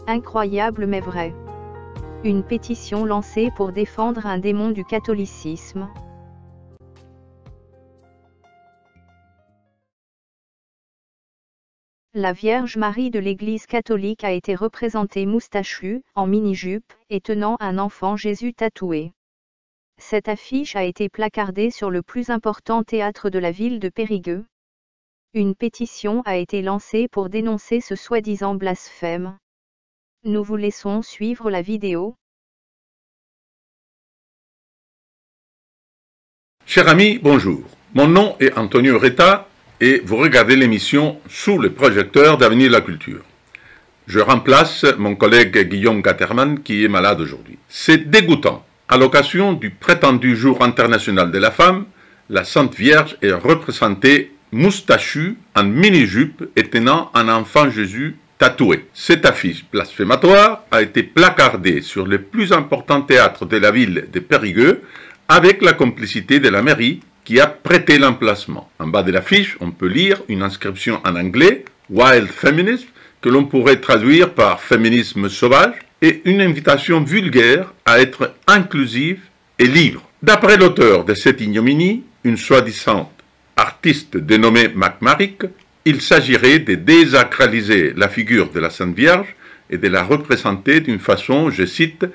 Incroyable mais vrai. Une pétition lancée pour défendre un démon du catholicisme. La Vierge Marie de l'Église catholique a été représentée moustachue, en mini-jupe, et tenant un enfant Jésus tatoué. Cette affiche a été placardée sur le plus important théâtre de la ville de Périgueux. Une pétition a été lancée pour dénoncer ce soi-disant blasphème. Nous vous laissons suivre la vidéo. Chers amis, bonjour. Mon nom est Antonio Reta et vous regardez l'émission Sous le projecteur d'Avenir la Culture. Je remplace mon collègue Guillaume Gatterman qui est malade aujourd'hui. C'est dégoûtant. À l'occasion du prétendu jour international de la femme, la Sainte Vierge est représentée moustachue en mini-jupe et tenant un enfant Jésus tatoué. Cette affiche blasphématoire a été placardée sur le plus important théâtre de la ville de Périgueux avec la complicité de la mairie qui a prêté l'emplacement. En bas de l'affiche, on peut lire une inscription en anglais, Wild Feminism, que l'on pourrait traduire par féminisme sauvage, et une invitation vulgaire à être inclusive et libre. D'après l'auteur de cette ignominie, une soi-disant artiste dénommée McMarrick, il s'agirait de désacraliser la figure de la Sainte Vierge et de la représenter d'une façon, je cite,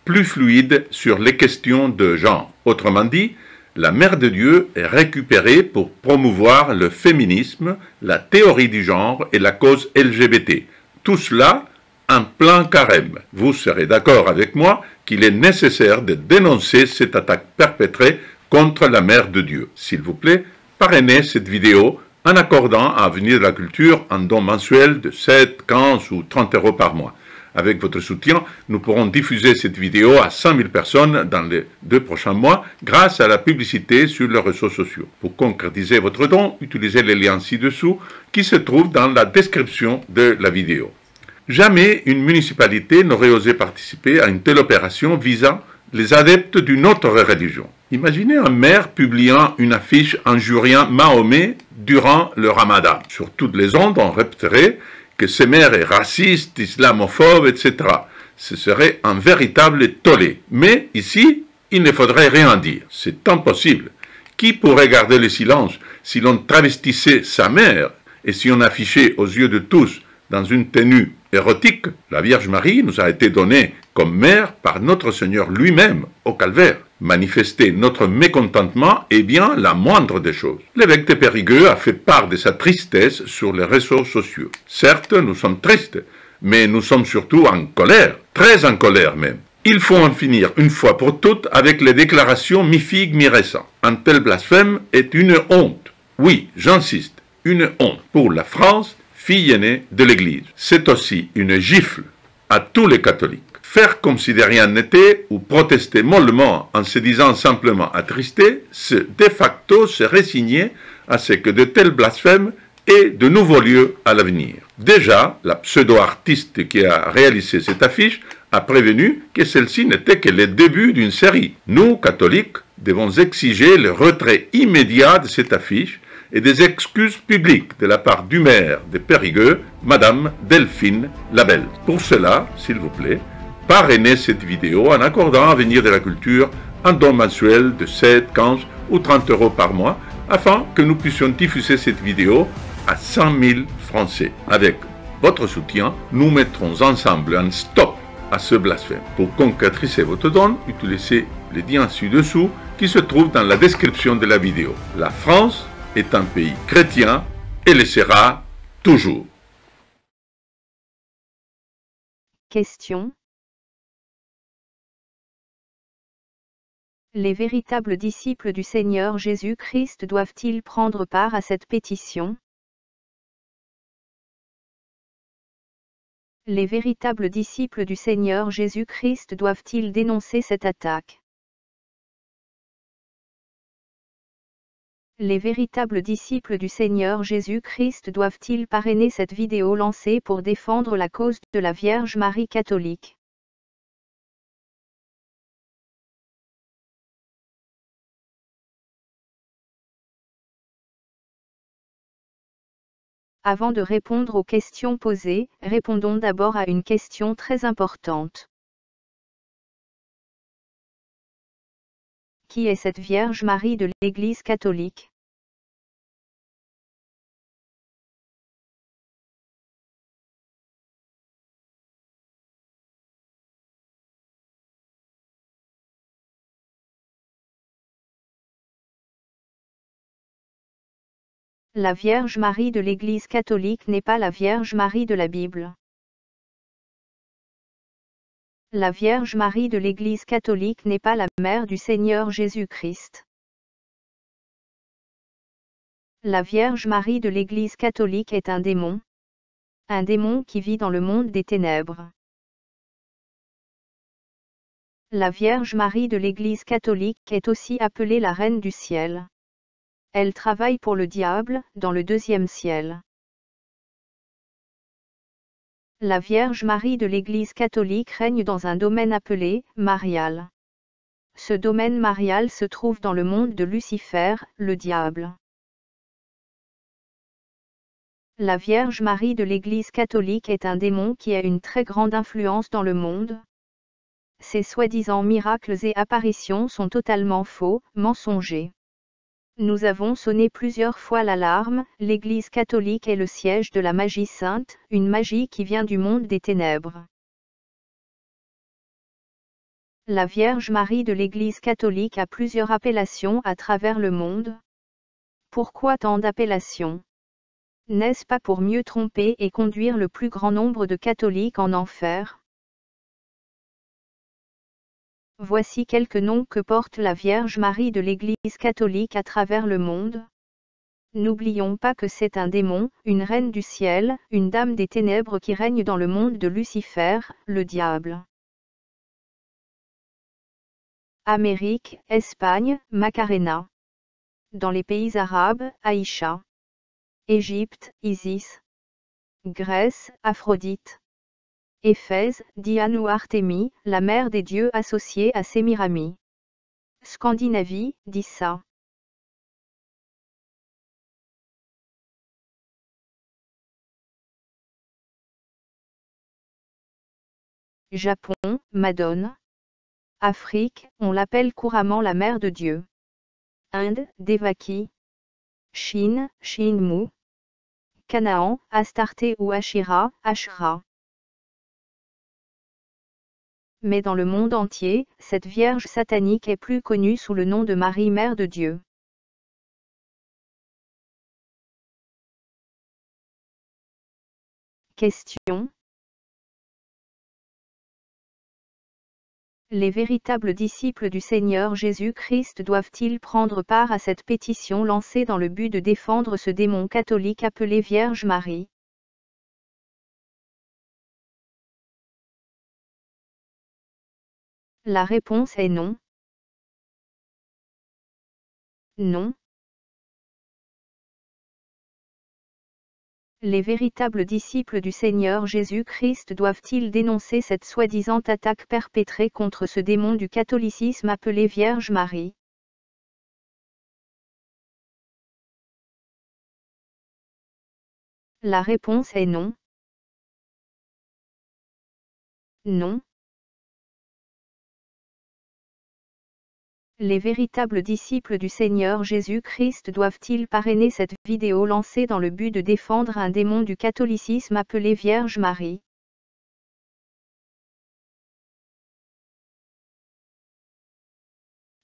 plus fluide sur les questions de genre. Autrement dit, la Mère de Dieu est récupérée pour promouvoir le féminisme, la théorie du genre et la cause LGBT. Tout cela en plein carême. Vous serez d'accord avec moi qu'il est nécessaire de dénoncer cette attaque perpétrée contre la Mère de Dieu. S'il vous plaît, parrainez cette vidéo en accordant à Avenir de la Culture un don mensuel de 7, 15 ou 30 € par mois. Avec votre soutien, nous pourrons diffuser cette vidéo à 100 000 personnes dans les 2 prochains mois grâce à la publicité sur les réseaux sociaux. Pour concrétiser votre don, utilisez les liens ci-dessous qui se trouvent dans la description de la vidéo. Jamais une municipalité n'aurait osé participer à une telle opération visant les adeptes d'une autre religion. Imaginez un maire publiant une affiche injuriant Mahomet durant le Ramadan. Sur toutes les ondes, on répéterait que ce maire est raciste, islamophobe, etc. Ce serait un véritable tollé. Mais ici, il ne faudrait rien dire. C'est impossible. Qui pourrait garder le silence si l'on travestissait sa mère et si on affichait aux yeux de tous dans une tenue érotique? La Vierge Marie nous a été donnée comme mère par notre Seigneur lui-même au calvaire. Manifester notre mécontentement est bien la moindre des choses. L'évêque de Périgueux a fait part de sa tristesse sur les réseaux sociaux. Certes, nous sommes tristes, mais nous sommes surtout en colère, très en colère même. Il faut en finir une fois pour toutes avec les déclarations mi-figue mi-raisin. Un tel blasphème est une honte. Oui, j'insiste, une honte pour la France, fille aînée de l'Église. C'est aussi une gifle à tous les catholiques. Faire comme si de rien n'était ou protester mollement en se disant simplement attristé, c'est de facto se résigner à ce que de tels blasphèmes aient de nouveaux lieux à l'avenir. Déjà, la pseudo-artiste qui a réalisé cette affiche a prévenu que celle-ci n'était que le début d'une série. Nous, catholiques, devons exiger le retrait immédiat de cette affiche et des excuses publiques de la part du maire de Périgueux, Madame Delphine Labelle. Pour cela, s'il vous plaît, parrainez cette vidéo en accordant à Avenir de la Culture un don mensuel de 7, 15 ou 30 € par mois afin que nous puissions diffuser cette vidéo à 100 000 Français. Avec votre soutien, nous mettrons ensemble un stop à ce blasphème. Pour concrétiser votre don, utilisez les liens ci-dessous qui se trouvent dans la description de la vidéo. La France est un pays chrétien et le sera toujours. Question. Les véritables disciples du Seigneur Jésus-Christ doivent-ils prendre part à cette pétition? Les véritables disciples du Seigneur Jésus-Christ doivent-ils dénoncer cette attaque? Les véritables disciples du Seigneur Jésus-Christ doivent-ils parrainer cette vidéo lancée pour défendre la cause de la Vierge Marie catholique? Avant de répondre aux questions posées, répondons d'abord à une question très importante. Qui est cette Vierge Marie de l'Église catholique? La Vierge Marie de l'Église catholique n'est pas la Vierge Marie de la Bible. La Vierge Marie de l'Église catholique n'est pas la mère du Seigneur Jésus-Christ. La Vierge Marie de l'Église catholique est un démon qui vit dans le monde des ténèbres. La Vierge Marie de l'Église catholique est aussi appelée la Reine du ciel. Elle travaille pour le diable, dans le deuxième ciel. La Vierge Marie de l'Église catholique règne dans un domaine appelé marial. Ce domaine marial se trouve dans le monde de Lucifer, le diable. La Vierge Marie de l'Église catholique est un démon qui a une très grande influence dans le monde. Ces soi-disant miracles et apparitions sont totalement faux, mensongers. Nous avons sonné plusieurs fois l'alarme, l'Église catholique est le siège de la magie sainte, une magie qui vient du monde des ténèbres. La Vierge Marie de l'Église catholique a plusieurs appellations à travers le monde. Pourquoi tant d'appellations? N'est-ce pas pour mieux tromper et conduire le plus grand nombre de catholiques en enfer? Voici quelques noms que porte la Vierge Marie de l'Église catholique à travers le monde. N'oublions pas que c'est un démon, une reine du ciel, une dame des ténèbres qui règne dans le monde de Lucifer, le diable. Amérique, Espagne, Macarena. Dans les pays arabes, Aïcha. Égypte, Isis. Grèce, Aphrodite. Éphèse, Diane ou Artémis, la mère des dieux associée à Sémiramis. Scandinavie, Dissa. Japon, Madone. Afrique, on l'appelle couramment la mère de Dieu. Inde, Devaki. Chine, Shinmu. Canaan, Astarté ou Ashira, Ashra. Mais dans le monde entier, cette Vierge satanique est plus connue sous le nom de Marie Mère de Dieu. Question. Les véritables disciples du Seigneur Jésus-Christ doivent-ils prendre part à cette pétition lancée dans le but de défendre ce démon catholique appelé Vierge Marie? La réponse est non. Non. Les véritables disciples du Seigneur Jésus-Christ doivent-ils dénoncer cette soi-disant attaque perpétrée contre ce démon du catholicisme appelé Vierge Marie? La réponse est non. Non. Les véritables disciples du Seigneur Jésus-Christ doivent-ils parrainer cette vidéo lancée dans le but de défendre un démon du catholicisme appelé Vierge Marie?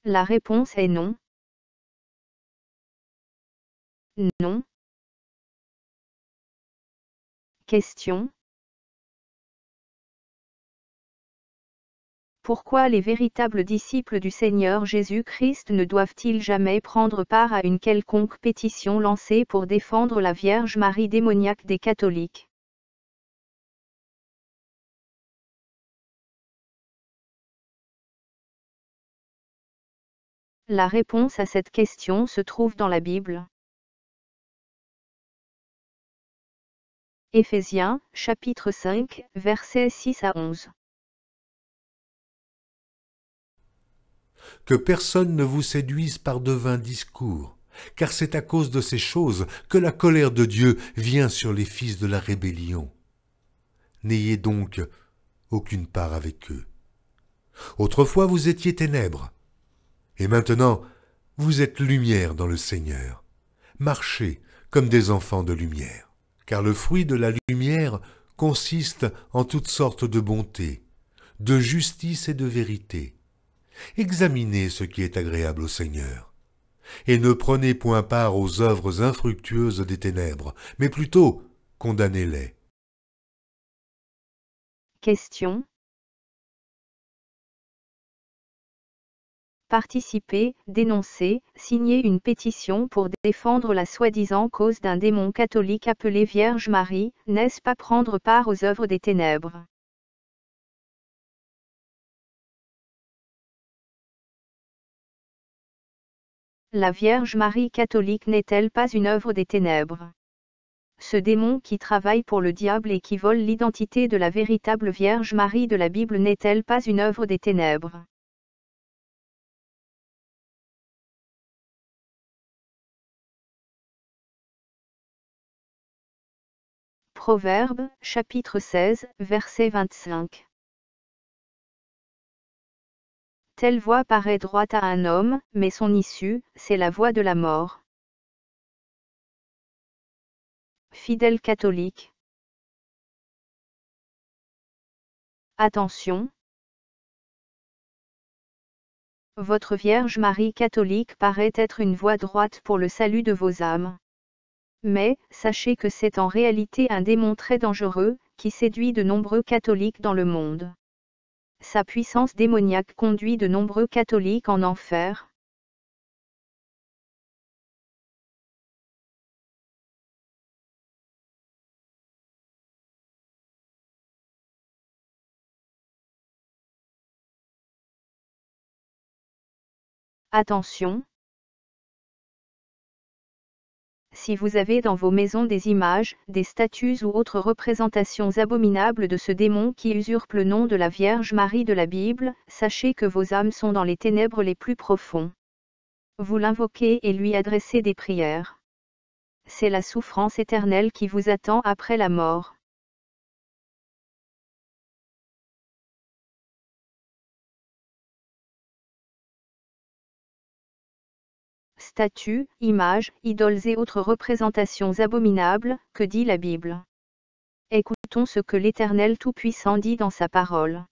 La réponse est non. Non. Question. Pourquoi les véritables disciples du Seigneur Jésus-Christ ne doivent-ils jamais prendre part à une quelconque pétition lancée pour défendre la Vierge Marie démoniaque des catholiques? La réponse à cette question se trouve dans la Bible. Éphésiens, chapitre 5, versets 6 à 11. Que personne ne vous séduise par de vains discours, car c'est à cause de ces choses que la colère de Dieu vient sur les fils de la rébellion. N'ayez donc aucune part avec eux. Autrefois vous étiez ténèbres, et maintenant vous êtes lumière dans le Seigneur. Marchez comme des enfants de lumière, car le fruit de la lumière consiste en toutes sortes de bonté, de justice et de vérité. Examinez ce qui est agréable au Seigneur, et ne prenez point part aux œuvres infructueuses des ténèbres, mais plutôt condamnez-les. Question. Participer, dénoncer, signer une pétition pour défendre la soi-disant cause d'un démon catholique appelé Vierge Marie, n'est-ce pas prendre part aux œuvres des ténèbres? La Vierge Marie catholique n'est-elle pas une œuvre des ténèbres? Ce démon qui travaille pour le diable et qui vole l'identité de la véritable Vierge Marie de la Bible n'est-elle pas une œuvre des ténèbres? Proverbes, chapitre 16, verset 25. Telle voie paraît droite à un homme, mais son issue, c'est la voie de la mort. Fidèles catholiques. Attention. Votre Vierge Marie catholique paraît être une voie droite pour le salut de vos âmes. Mais, sachez que c'est en réalité un démon très dangereux, qui séduit de nombreux catholiques dans le monde. Sa puissance démoniaque conduit de nombreux catholiques en enfer. Attention. Si vous avez dans vos maisons des images, des statues ou autres représentations abominables de ce démon qui usurpe le nom de la Vierge Marie de la Bible, sachez que vos âmes sont dans les ténèbres les plus profonds. Vous l'invoquez et lui adressez des prières. C'est la souffrance éternelle qui vous attend après la mort. Statues, images, idoles et autres représentations abominables, que dit la Bible? Écoutons ce que l'Éternel Tout-Puissant dit dans sa parole.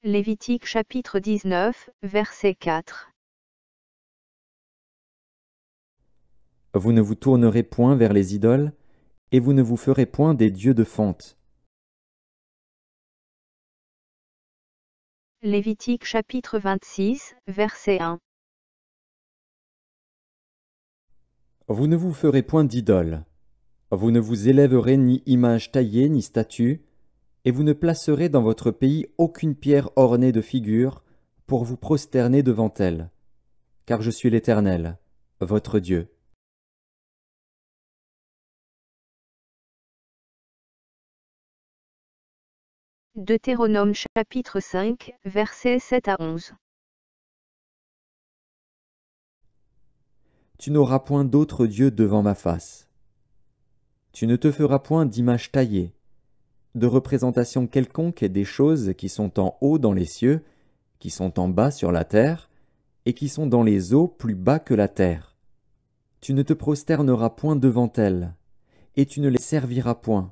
Lévitique chapitre 19, verset 4. Vous ne vous tournerez point vers les idoles, et vous ne vous ferez point des dieux de fonte. Lévitique chapitre 26, verset 1. Vous ne vous ferez point d'idoles. Vous ne vous élèverez ni image taillée ni statue, et vous ne placerez dans votre pays aucune pierre ornée de figures pour vous prosterner devant elle, car je suis l'Éternel, votre Dieu. Deutéronome chapitre 5, versets 7 à 11. Tu n'auras point d'autre Dieu devant ma face. Tu ne te feras point d'image taillée, de représentation quelconque des choses qui sont en haut dans les cieux, qui sont en bas sur la terre, et qui sont dans les eaux plus bas que la terre. Tu ne te prosterneras point devant elles, et tu ne les serviras point.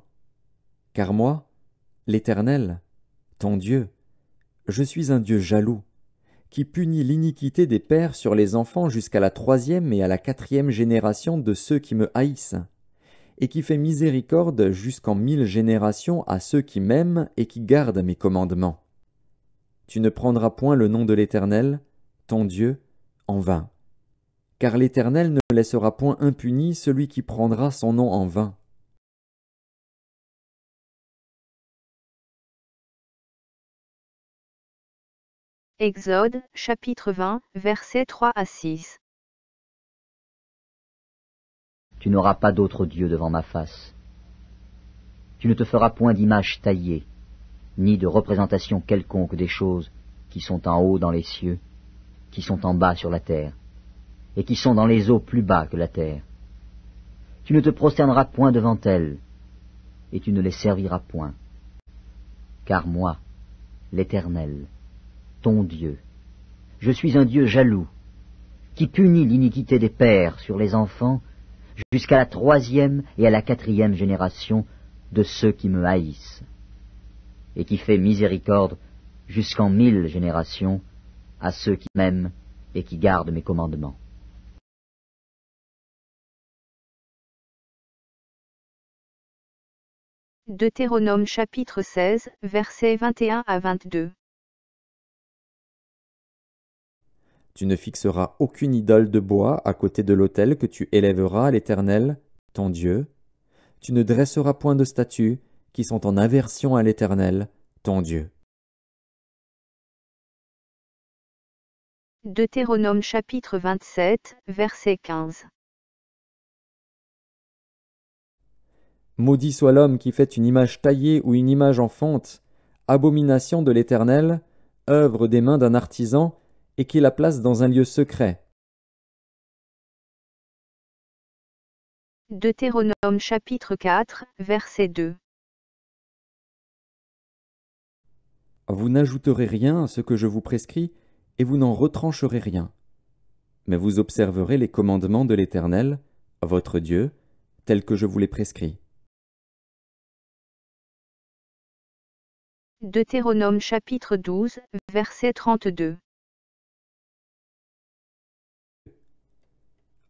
Car moi, l'Éternel, ton Dieu, je suis un Dieu jaloux, qui punit l'iniquité des pères sur les enfants jusqu'à la 3e et à la 4e génération de ceux qui me haïssent, et qui fait miséricorde jusqu'en 1000 générations à ceux qui m'aiment et qui gardent mes commandements. Tu ne prendras point le nom de l'Éternel, ton Dieu, en vain, car l'Éternel ne laissera point impuni celui qui prendra son nom en vain. Exode, chapitre 20, versets 3 à 6. Tu n'auras pas d'autre Dieu devant ma face. Tu ne te feras point d'image taillée, ni de représentation quelconque des choses qui sont en haut dans les cieux, qui sont en bas sur la terre, et qui sont dans les eaux plus bas que la terre. Tu ne te prosterneras point devant elles, et tu ne les serviras point. Car moi, l'Éternel, ton Dieu, je suis un Dieu jaloux, qui punit l'iniquité des pères sur les enfants jusqu'à la 3e et à la 4e génération de ceux qui me haïssent, et qui fait miséricorde jusqu'en 1000 générations à ceux qui m'aiment et qui gardent mes commandements. Deutéronome chapitre 16, versets 21 à 22. Tu ne fixeras aucune idole de bois à côté de l'autel que tu élèveras à l'Éternel, ton Dieu. Tu ne dresseras point de statues qui sont en aversion à l'Éternel, ton Dieu. Deutéronome chapitre 27, verset 15. Maudit soit l'homme qui fait une image taillée ou une image en fonte, abomination de l'Éternel, œuvre des mains d'un artisan, et qui la place dans un lieu secret. Deutéronome chapitre 4, verset 2. Vous n'ajouterez rien à ce que je vous prescris, et vous n'en retrancherez rien. Mais vous observerez les commandements de l'Éternel, votre Dieu, tels que je vous les prescris. Deutéronome chapitre 12, verset 32.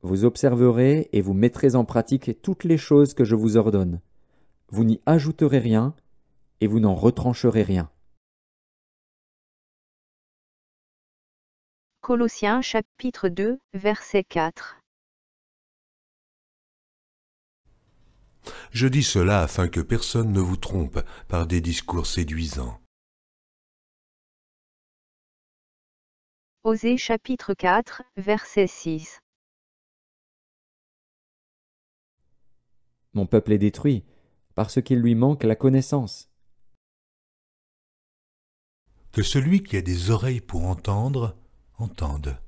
Vous observerez et vous mettrez en pratique toutes les choses que je vous ordonne. Vous n'y ajouterez rien, et vous n'en retrancherez rien. Colossiens chapitre 2, verset 4. Je dis cela afin que personne ne vous trompe par des discours séduisants. Osée chapitre 4, verset 6. Mon peuple est détruit, parce qu'il lui manque la connaissance. Que celui qui a des oreilles pour entendre, entende.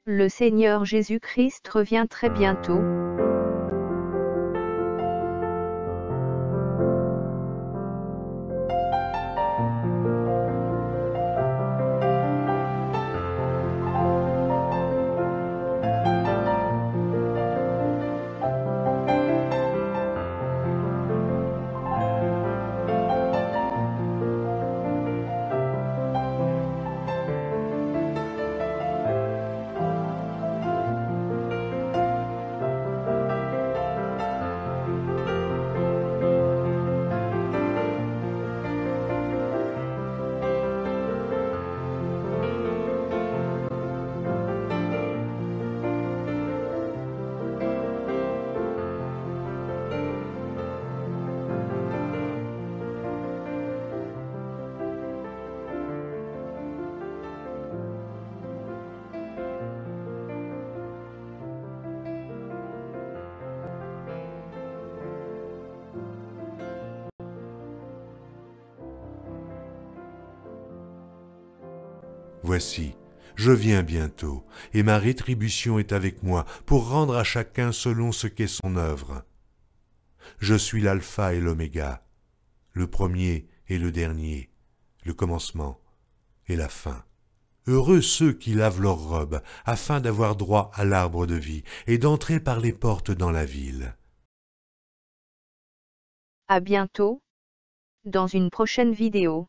Le Seigneur Jésus-Christ revient très bientôt. Voici, je viens bientôt, et ma rétribution est avec moi, pour rendre à chacun selon ce qu'est son œuvre. Je suis l'alpha et l'oméga, le premier et le dernier, le commencement et la fin. Heureux ceux qui lavent leurs robes, afin d'avoir droit à l'arbre de vie, et d'entrer par les portes dans la ville. À bientôt, dans une prochaine vidéo.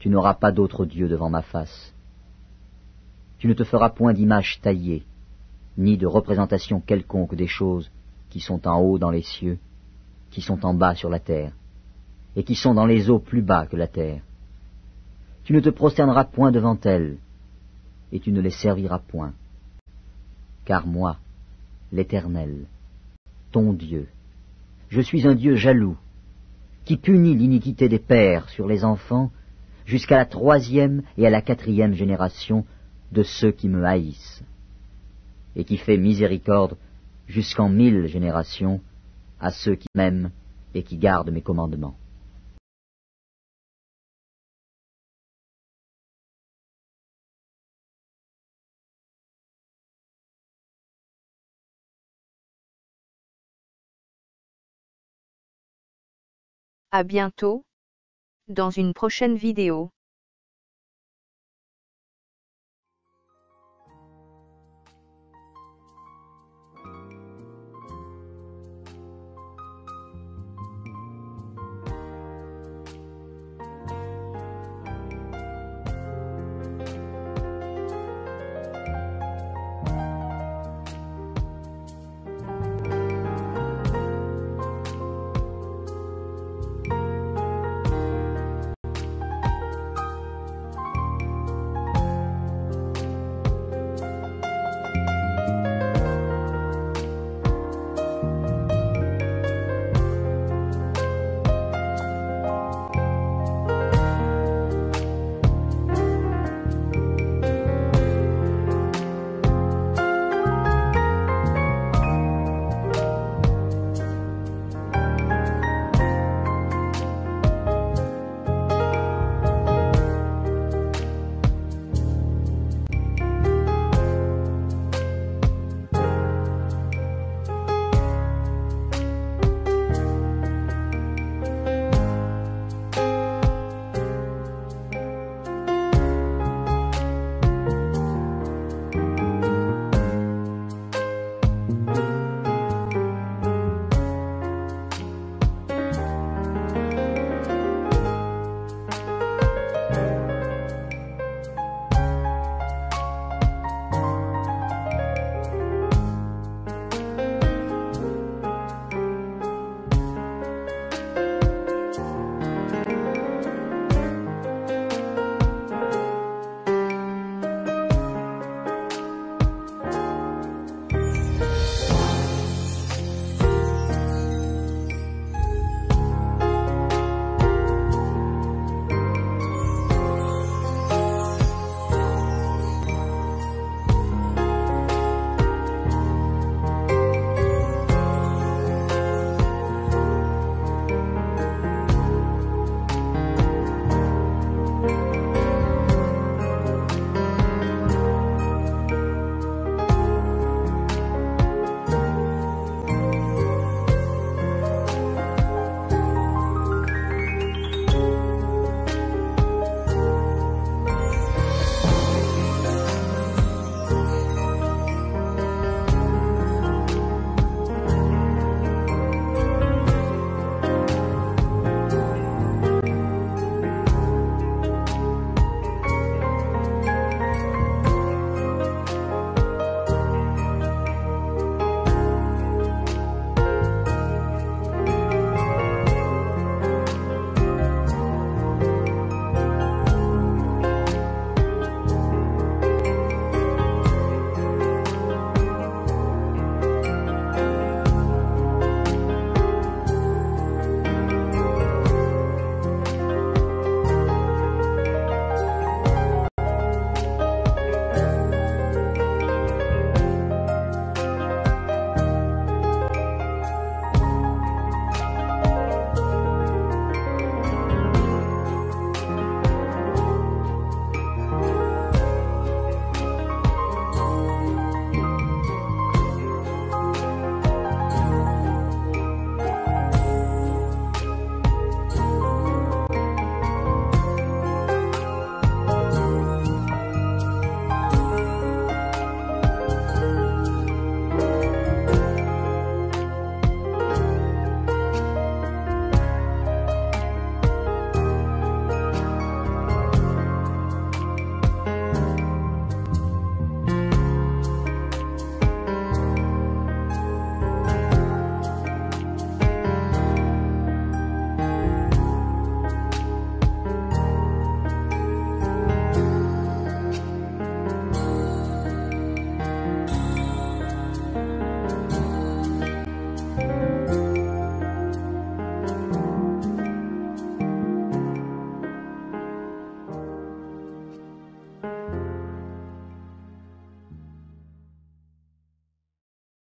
Tu n'auras pas d'autre Dieu devant ma face. Tu ne te feras point d'image taillée, ni de représentation quelconque des choses qui sont en haut dans les cieux, qui sont en bas sur la terre, et qui sont dans les eaux plus bas que la terre. Tu ne te prosterneras point devant elles, et tu ne les serviras point. Car moi, l'Éternel, ton Dieu, je suis un Dieu jaloux, qui punit l'iniquité des pères sur les enfants, jusqu'à la 3e et à la 4e génération de ceux qui me haïssent, et qui fait miséricorde jusqu'en 1000 générations à ceux qui m'aiment et qui gardent mes commandements. À bientôt, dans une prochaine vidéo.